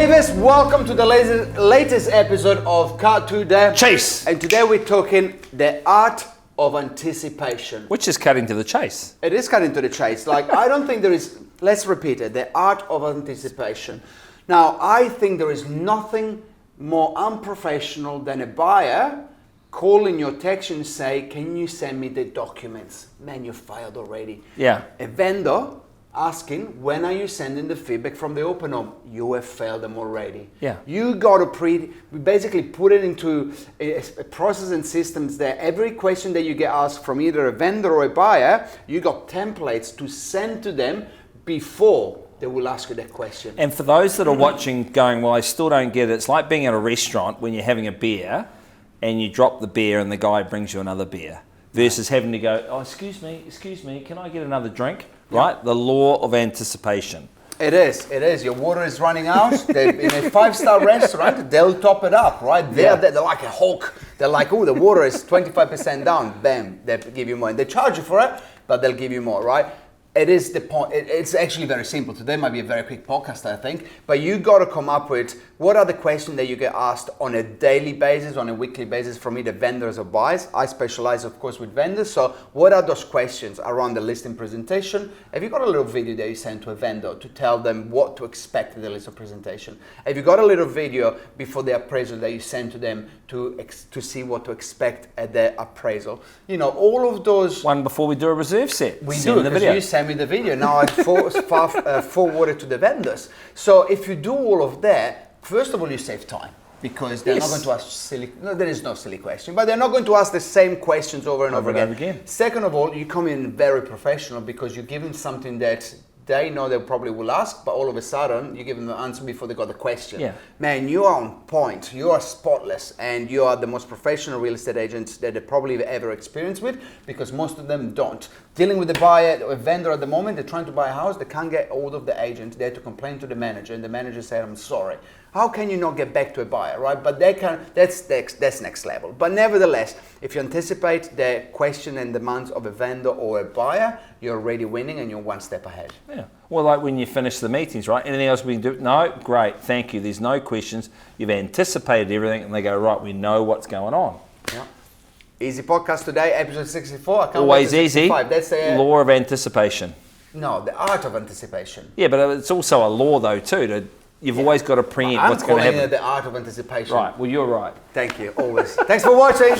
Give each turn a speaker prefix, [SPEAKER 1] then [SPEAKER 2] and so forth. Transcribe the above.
[SPEAKER 1] Davis, welcome to the latest episode of Cut to the
[SPEAKER 2] Chase.
[SPEAKER 1] And today we're talking the art of anticipation.
[SPEAKER 2] Which is cutting to the chase.
[SPEAKER 1] It is cutting to the chase. Like, I don't think there is, let's repeat it, the art of anticipation. Now, I think there is nothing more unprofessional than a buyer calling your text and say, can you send me the documents? Man, you filed already.
[SPEAKER 2] Yeah.
[SPEAKER 1] A vendor asking, when are you sending the feedback from the open home? You have failed them already.
[SPEAKER 2] Yeah.
[SPEAKER 1] You got to basically put it into a process and systems that every question that you get asked from either a vendor or a buyer, you got templates to send to them before they will ask you that question.
[SPEAKER 2] And for those that are watching going, well, I still don't get it. It's like being at a restaurant when you're having a beer and you drop the beer and the guy brings you another beer versus having to go, oh, excuse me, can I get another drink? Right? The law of anticipation. It
[SPEAKER 1] is. Your water is running out. In a five-star restaurant, they'll top it up, right? They're like a Hulk. They're like, oh, the water is 25% down. Bam, they give you more. And they charge you for it, but they'll give you more, right? It is the point. It's actually very simple. Today might be a very quick podcast, I think. But you got to come up with what are the questions that you get asked on a daily basis, on a weekly basis from either vendors or buyers. I specialize, of course, with vendors. So what are those questions around the listing presentation? Have you got a little video that you send to a vendor to tell them what to expect in the listing presentation? Have you got a little video before the appraisal that you send to them to see what to expect at the appraisal? You know, all of those.
[SPEAKER 2] One before we do a reserve set.
[SPEAKER 1] We do, because you send me the video. Now I forward it to the vendors. So if you do all of that, first of all, you save time because they're not going to ask there is no silly question, but they're not going to ask the same questions over and over again. Second of all, you come in very professional because you give them something that they know they probably will ask, but all of a sudden you give them the answer before they got the question.
[SPEAKER 2] Yeah.
[SPEAKER 1] Man, you are on point, you are spotless, and you are the most professional real estate agents that they probably have ever experienced with, because most of them don't. Dealing with the buyer or vendor at the moment, they're trying to buy a house, they can't get hold of the agent, they have to complain to the manager, and the manager said, I'm sorry. How can you not get back to a buyer, right? But they can. That's next level. But nevertheless, if you anticipate the question and demands of a vendor or a buyer, you're already winning and you're one step ahead.
[SPEAKER 2] Yeah. Well, like when you finish the meetings, right? Anything else we can do? No? Great. Thank you. There's no questions. You've anticipated everything and they go, right, we know what's going on.
[SPEAKER 1] Yeah. Easy podcast today, episode 64. I can't
[SPEAKER 2] Always
[SPEAKER 1] wait to
[SPEAKER 2] easy.
[SPEAKER 1] That's the
[SPEAKER 2] law of anticipation.
[SPEAKER 1] No, the art of anticipation.
[SPEAKER 2] Yeah, but it's also a law though too. You've always got to preempt what's going to happen.
[SPEAKER 1] I'm calling it the art of anticipation.
[SPEAKER 2] Right, well, you're right.
[SPEAKER 1] Thank you, always. Thanks for watching.